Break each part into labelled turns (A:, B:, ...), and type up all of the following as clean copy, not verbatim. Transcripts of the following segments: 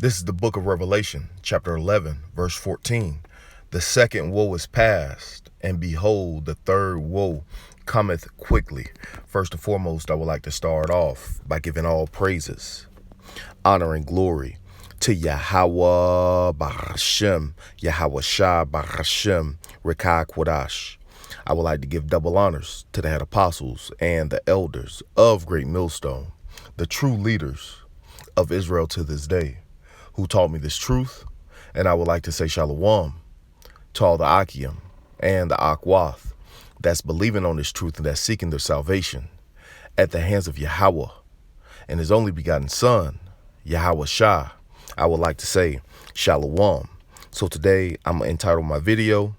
A: This is the book of Revelation, chapter 11, verse 14. The second woe is past, and behold, the third woe cometh quickly. First and foremost, I would like to start off by giving all praises, honor, and glory to Yahawah Bahashem, Yahawashi Bahashem, Rekai Quadash. I would like to give double honors to the head apostles and the elders of Great Millstone, the true leaders of Israel to this day, who taught me this truth. And I would like to say shalom to all the Akim and the Akwath that's believing on this truth and that's seeking their salvation at the hands of Yahawah and his only begotten son, Yahawashi. I would like to say shalom. So today I'm going to entitle my video,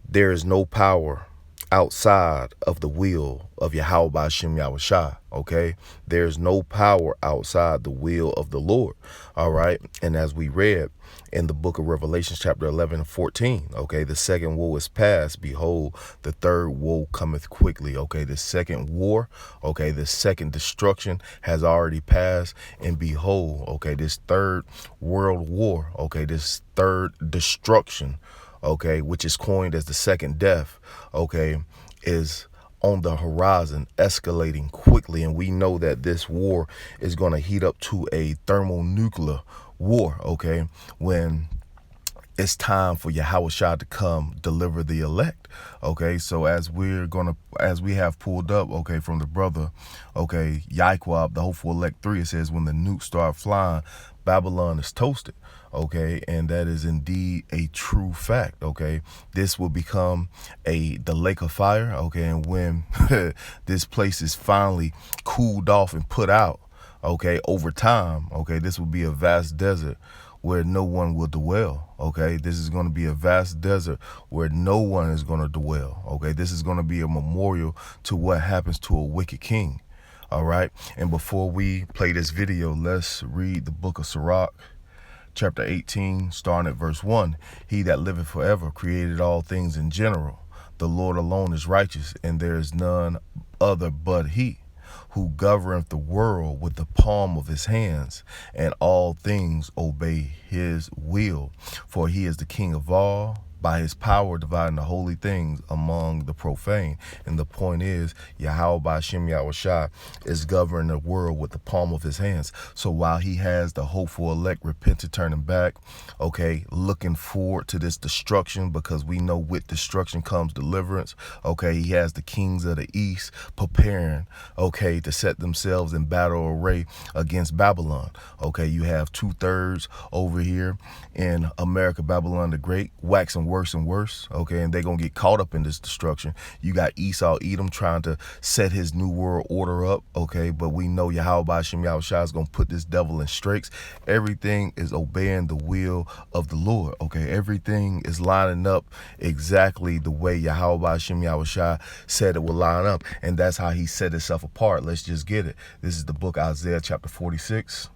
A: There is no power outside of the will of Yahawah B'Shem Yahawashi. Okay, there's no power outside the will of the Lord. All right, and as we read in the book of Revelation, chapter 11 and 14, okay, the second woe is past. Behold, the third woe cometh quickly. Okay, the second war, okay, the second destruction has already passed. And behold, okay, this third world war, okay, this third destruction, okay, which is coined as the second death, okay, is on the horizon, escalating quickly. And we know that this war is going to heat up to a thermonuclear war, okay, when it's time for Yahawashi to come deliver the elect. Okay, so as we have pulled up, okay, from the brother, okay, Yahawah, the hopeful elect 3, it says when the nukes start flying, Babylon is toasted. Okay, and that is indeed a true fact. Okay, this will become the lake of fire. Okay, and when this place is finally cooled off and put out, okay, over time, okay, this will be a vast desert where no one will dwell. Okay, this is going to be a vast desert where no one is going to dwell. Okay, this is going to be a memorial to what happens to a wicked king. All right, and before we play this video, let's read the book of Sirach, chapter 18, starting at verse 1. He that liveth forever created all things in general. The Lord alone is righteous, and there is none other but he, who governeth the world with the palm of his hands, and all things obey his will. For he is the King of all, by his power dividing the holy things among the profane. And the point is, Yahawah B'Shem Yahawashi is governing the world with the palm of his hands. So while he has the hopeful elect repented, turning back, okay, looking forward to this destruction, because we know with destruction comes deliverance. Okay, he has the kings of the east preparing, okay, to set themselves in battle array against Babylon. Okay, you have 2/3 over here in America, Babylon the Great, waxing worse and worse, okay, and they're gonna get caught up in this destruction. You got Esau, Edom, trying to set his new world order up, okay, but we know Yahawah B'Shem Yahawashi is gonna put this devil in straits. Everything is obeying the will of the Lord, okay, everything is lining up exactly the way Yahawah B'Shem Yahawashi said it would line up, and that's how he set himself apart. Let's just get it. This is the book Isaiah chapter 46.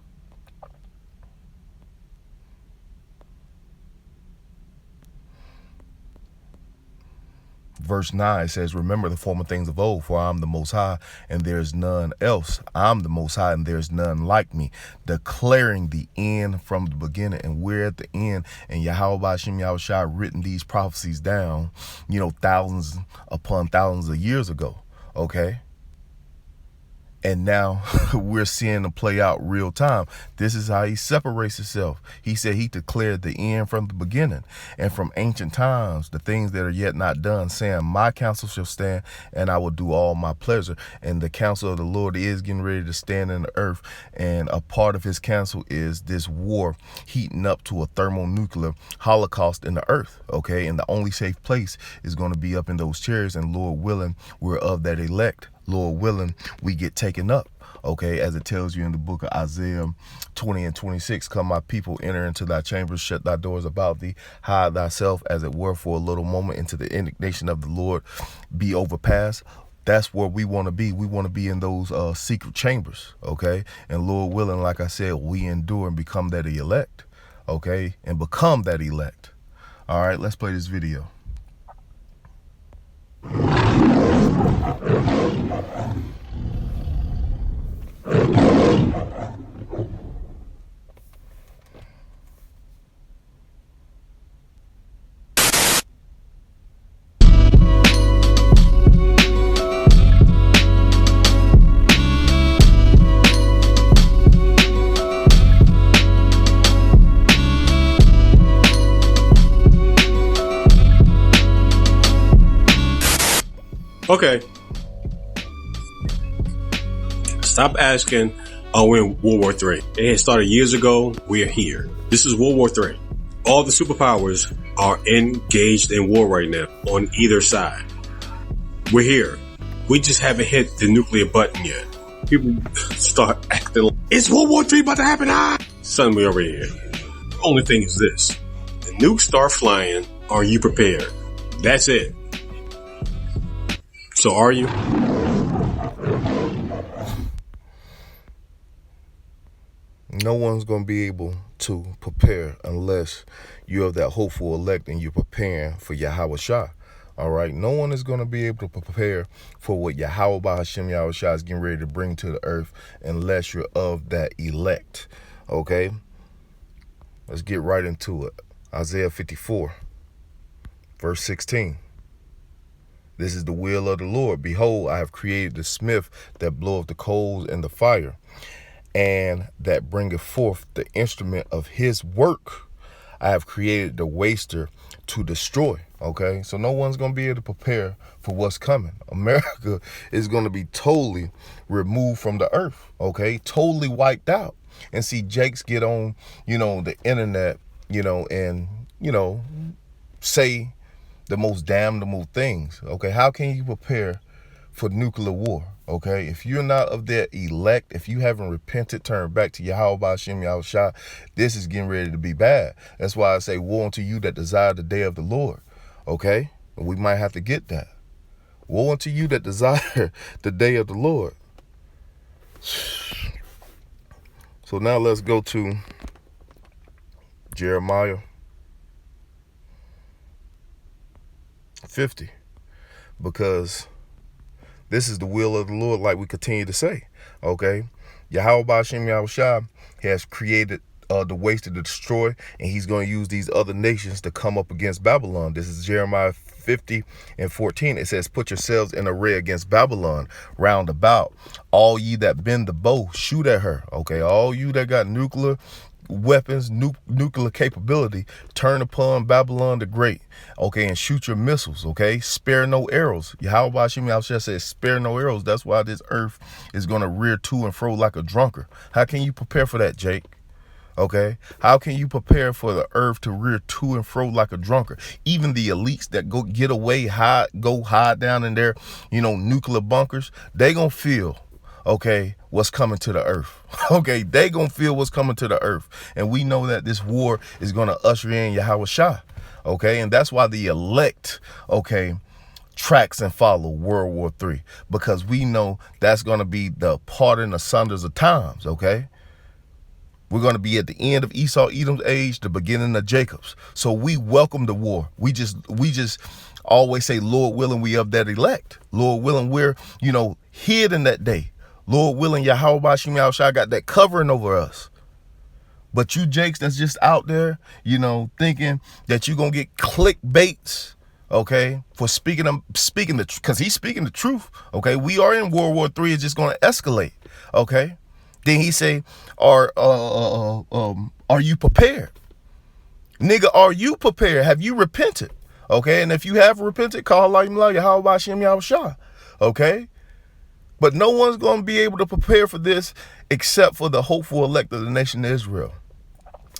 A: Verse 9 says, remember the former things of old, for I am the Most High, and there is none else. I'm the Most High, and there is none like me, declaring the end from the beginning. And we're at the end, and Yahawah B'Shem Yahawashi written these prophecies down, you know, thousands upon thousands of years ago, okay? And now we're seeing them play out real time. This is how he separates himself. He said he declared the end from the beginning, and from ancient times, the things that are yet not done, saying, my counsel shall stand, and I will do all my pleasure. And the counsel of the Lord is getting ready to stand in the earth. And a part of his counsel is this war heating up to a thermonuclear holocaust in the earth. Okay, and the only safe place is going to be up in those chairs. And Lord willing, we're of that elect. Lord willing, we get taken up, okay, as it tells you in the book of Isaiah 20 and 26, come my people, enter into thy chambers, shut thy doors about thee, hide thyself as it were for a little moment, into the indignation of the Lord be overpassed. That's where we want to be. We want to be in those secret chambers, okay, and Lord willing, like I said, we endure and become that elect, okay, and become that elect. All right, let's play this video.
B: Okay. Stop asking, are we in World War III? It had started years ago. We are here. This is World War III. All the superpowers are engaged in war right now on either side. We're here. We just haven't hit the nuclear button yet. People start acting like, it's World War III about to happen. Son, we already here. The only thing is this. The nukes start flying. Are you prepared? That's it. So are you?
A: No one's going to be able to prepare unless you have that hopeful elect and you're preparing for Yahawashi. All right. No one is going to be able to prepare for what Yahawah Yahawashi is getting ready to bring to the earth unless you're of that elect. Okay. Let's get right into it. Isaiah 54, verse 16. This is the will of the Lord. Behold, I have created the smith that bloweth the coals in the fire, and that bringeth forth the instrument of his work. I have created the waster to destroy. Okay, so no one's going to be able to prepare for what's coming. America is going to be totally removed from the earth. Okay, totally wiped out. And see, Jakes get on, the internet, and, say the most damnable things. Okay, how can you prepare for nuclear war? Okay, if you're not of that elect, if you haven't repented, turned back to Yahawashi, this is getting ready to be bad. That's why I say, woe unto you that desire the day of the Lord. Okay, we might have to get that. Woe unto you that desire the day of the Lord. So now let's go to Jeremiah 50, because this is the will of the Lord, like we continue to say. Okay, Yahawashi has created the waste to destroy, and he's going to use these other nations to come up against Babylon. This is Jeremiah 50 and 14. It says, put yourselves in array against Babylon round about. All ye that bend the bow, shoot at her. Okay, all you that got nuclear weapons, nuclear capability, turn upon Babylon the Great, okay, and shoot your missiles, okay? Spare no arrows. Yahawashi says, spare no arrows. That's why this earth is going to rear to and fro like a drunkard. How can you prepare for that, Jake? Okay, how can you prepare for the earth to rear to and fro like a drunkard? Even the elites that go get away, go hide down in their, nuclear bunkers, they gonna feel, okay, what's coming to the earth. Okay, they gonna feel what's coming to the earth. And we know that this war is gonna usher in Yahawashi. Okay, and that's why the elect, okay, tracks and follow World War III, because we know that's gonna be the parting asunders of times. Okay, we're going to be at the end of Esau, Edom's age, the beginning of Jacob's. So we welcome the war. We just always say, Lord willing, we of that elect. Lord willing, we're, hid in that day. Lord willing, Yahawashi got that covering over us. But you Jakes that's just out there, thinking that you're going to get clickbaits, okay, for speaking the truth, because he's speaking the truth. Okay, we are in World War III. It's just going to escalate. Okay. Then he say, are you prepared? Nigga, are you prepared? Have you repented? Okay, and if you have repented, call Allah Yahawashi. Okay, but no one's going to be able to prepare for this except for the hopeful elect of the nation of Israel.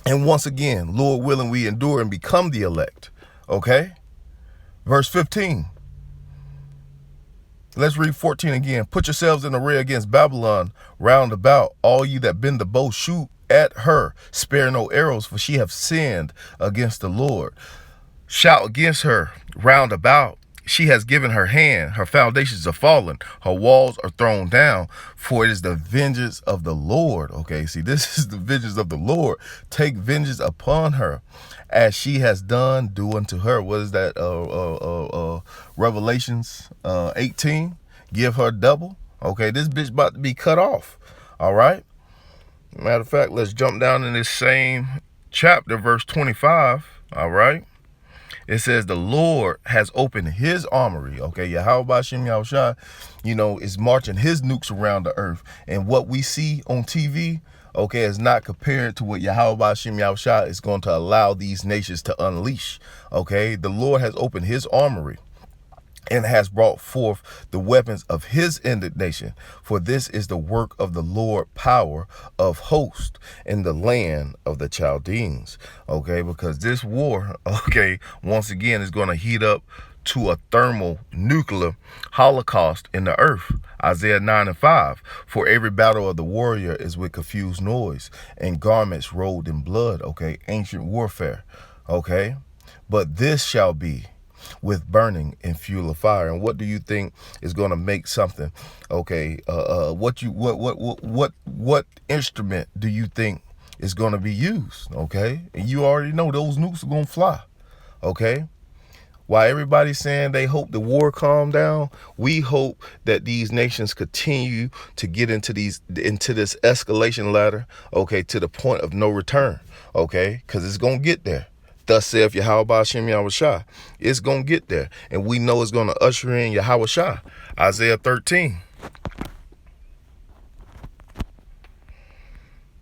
A: And once again, Lord willing, we endure and become the elect. Okay, verse 15. Let's read 14 again. Put yourselves in array against Babylon round about. All you that bend the bow, shoot at her. Spare no arrows, for she hath sinned against the Lord. Shout against her round about. She has given her hand. Her foundations are fallen. Her walls are thrown down. For it is the vengeance of the Lord. Okay, see, this is the vengeance of the Lord. Take vengeance upon her, as she has done, do unto her. What is that? Revelations 18. Give her double. Okay, this bitch about to be cut off. All right. Matter of fact, let's jump down in this same chapter, verse 25. All right. It says the Lord has opened his armory. Okay, Yahawashi, is marching his nukes around the earth. And what we see on TV, okay, is not compared to what Yahawashi is going to allow these nations to unleash. Okay, the Lord has opened his armory. and has brought forth the weapons of his indignation. For this is the work of the Lord power of hosts in the land of the Chaldeans. Okay, because this war, okay, once again is going to heat up to a thermal nuclear holocaust in the earth. Isaiah 9:5. For every battle of the warrior is with confused noise and garments rolled in blood. Okay, ancient warfare. Okay, but this shall be with burning and fuel of fire. And what do you think is going to make something? Okay, what instrument do you think is going to be used? Okay, and you already know those nukes are going to fly. Okay. While everybody's saying they hope the war calm down, we hope that these nations continue to get into this escalation ladder, okay, to the point of no return, okay, because it's gonna get there. Thus saith Yahawashi, it's gonna get there, and we know it's gonna usher in Yahawashi. Isaiah 13.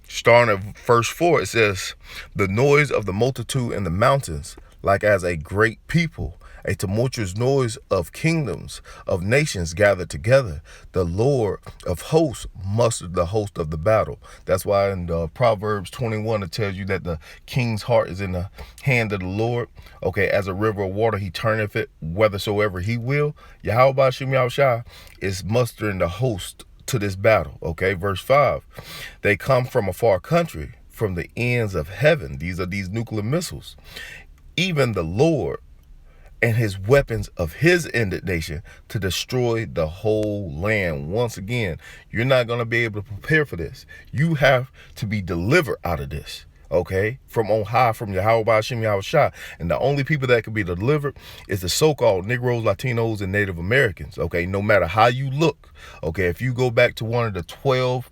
A: Starting at verse 4, it says, the noise of the multitude in the mountains, like as a great people, a tumultuous noise of kingdoms, of nations gathered together. The Lord of hosts mustered the host of the battle. That's why in Proverbs 21, it tells you that the king's heart is in the hand of the Lord. Okay, as a river of water, he turneth it whithersoever he will. Yahawah is mustering the host to this battle. Okay, verse 5. They come from a far country, from the ends of heaven. These are these nuclear missiles. Even the Lord and his weapons of his indignation to destroy the whole land. Once again, you're not going to be able to prepare for this. You have to be delivered out of this. Okay, from on high, from Yahawashi. And the only people that can be delivered is the so-called Negroes, Latinos, and Native Americans. Okay, no matter how you look. Okay, if you go back to one of the 12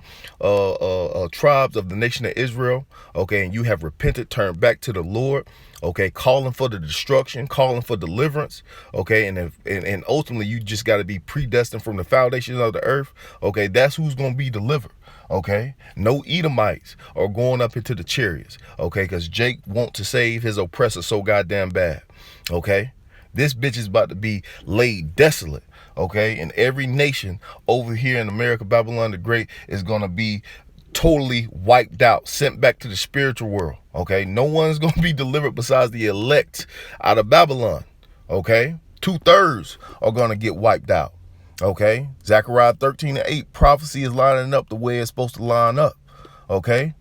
A: tribes of the nation of Israel, okay, and you have repented, turned back to the Lord, okay, calling for the destruction, calling for deliverance, okay, and ultimately you just got to be predestined from the foundations of the earth. Okay, that's who's going to be delivered. Okay, no Edomites are going up into the chariots. Okay, because Jake wants to save his oppressor so goddamn bad. Okay, this bitch is about to be laid desolate. Okay, and every nation over here in America, Babylon the Great, is going to be totally wiped out, sent back to the spiritual world. Okay, no one's going to be delivered besides the elect out of Babylon. Okay, 2/3 are going to get wiped out. Okay, Zechariah 13:8, prophecy is lining up the way it's supposed to line up. Okay,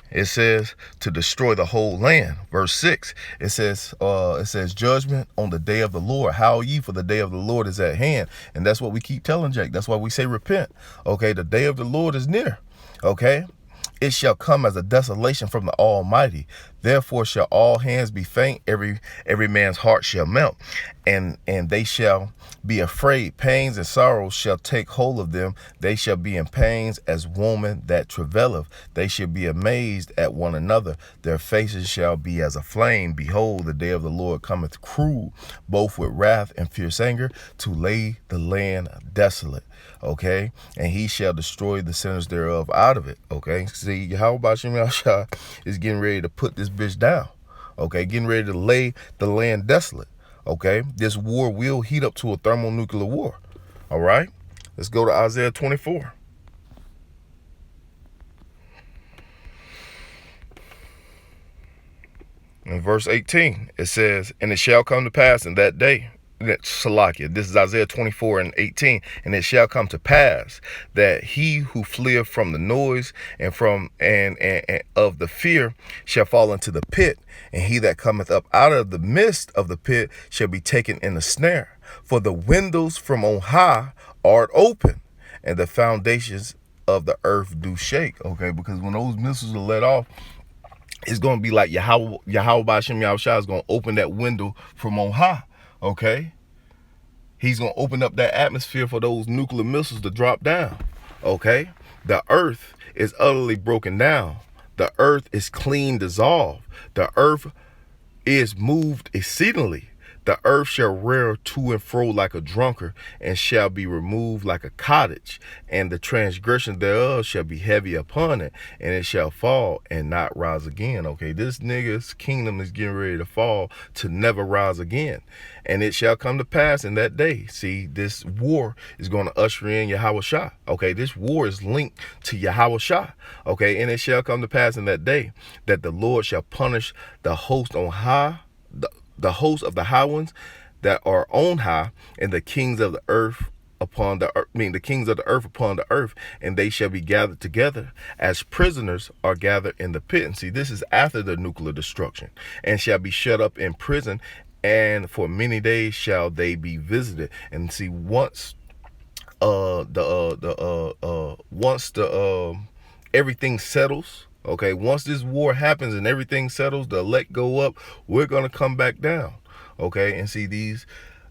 A: it says to destroy the whole land. Verse 6, it says judgment on the day of the Lord. Howl ye, for the day of the Lord is at hand. And that's what we keep telling Jake. That's why we say repent. Okay, the day of the Lord is near. Okay, it shall come as a desolation from the Almighty. Therefore shall all hands be faint, every man's heart shall melt, and they shall be afraid. Pains and sorrows shall take hold of them. They shall be in pains as woman that travaileth. They shall be amazed at one another. Their faces shall be as a flame. Behold, the day of the Lord cometh cruel, both with wrath and fierce anger, to lay the land desolate. Okay, and he shall destroy the sinners thereof out of it. Okay, see, Yahawashi is getting ready to put this bitch down. Okay, getting ready to lay the land desolate. Okay, this war will heat up to a thermonuclear war. All right, let's go to Isaiah 24. In verse 18, it says, and it shall come to pass in that day, Salakia, this is Isaiah 24:18, and it shall come to pass that he who fleeth from the noise and from and of the fear shall fall into the pit, and he that cometh up out of the midst of the pit shall be taken in a snare. For the windows from on high are open, and the foundations of the earth do shake. Okay, because when those missiles are let off, it's going to be like Yahawashi is going to open that window from on high. Okay, he's going to open up that atmosphere for those nuclear missiles to drop down. Okay, the earth is utterly broken down. The earth is clean dissolved. The earth is moved exceedingly. The earth shall rear to and fro like a drunkard, and shall be removed like a cottage, and the transgression thereof shall be heavy upon it, and it shall fall and not rise again. Okay, this nigga's kingdom is getting ready to fall to never rise again. And it shall come to pass in that day. See, this war is going to usher in Yahawashi. Okay, this war is linked to Yahawashi. Okay, and it shall come to pass in that day that the Lord shall punish the host on high, the host of the high ones that are on high, and the kings of the earth upon the earth, the kings of the earth upon the earth, and they shall be gathered together as prisoners are gathered in the pit. And see, this is after the nuclear destruction, and shall be shut up in prison, and for many days shall they be visited. And see, once everything settles, okay, once this war happens and everything settles, the elect go up, we're gonna come back down. Okay, and see, these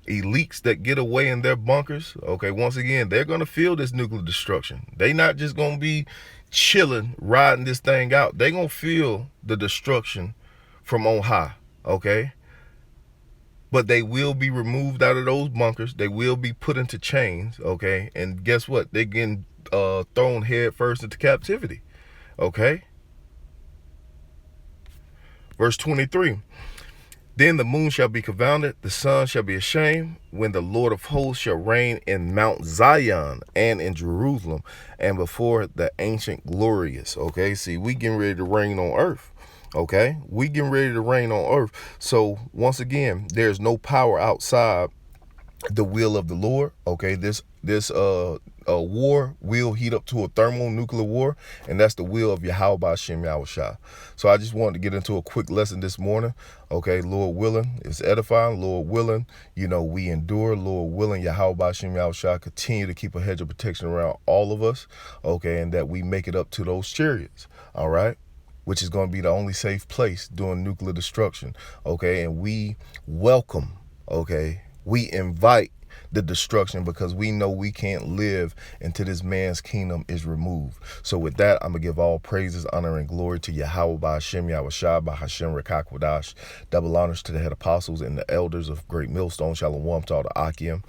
A: elites that get away in their bunkers, okay, once again, they're gonna feel this nuclear destruction. They not just gonna be chilling, riding this thing out. They gonna feel the destruction from on high. Okay, but they will be removed out of those bunkers. They will be put into chains. Okay, and guess what? They're getting thrown head first into captivity. Okay, verse 23. Then the moon shall be confounded, the sun shall be ashamed, when the Lord of hosts shall reign in Mount Zion and in Jerusalem, and before the ancient glorious. Okay, see, we getting ready to reign on earth. Okay, we getting ready to reign on earth. So once again, there's no power outside the will of the Lord. Okay, this war will heat up to a thermonuclear war, and that's the will of Yahawashi. So I just wanted to get into a quick lesson this morning. Okay, Lord willing, it's edifying. Lord willing, we endure. Lord willing, Yahawashi continue to keep a hedge of protection around all of us. Okay, and that we make it up to those chariots. All right, which is going to be the only safe place during nuclear destruction. Okay, and we welcome, we invite the destruction, because we know we can't live until this man's kingdom is removed. So with that, I'm going to give all praises, honor, and glory to Yahawah by Hashem, Yahawashi by Hashem Rekakwadash. Double honors to the head apostles and the elders of Great Millstone. Shalom to all the Akim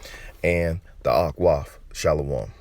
A: and the Akwaf. Shalom.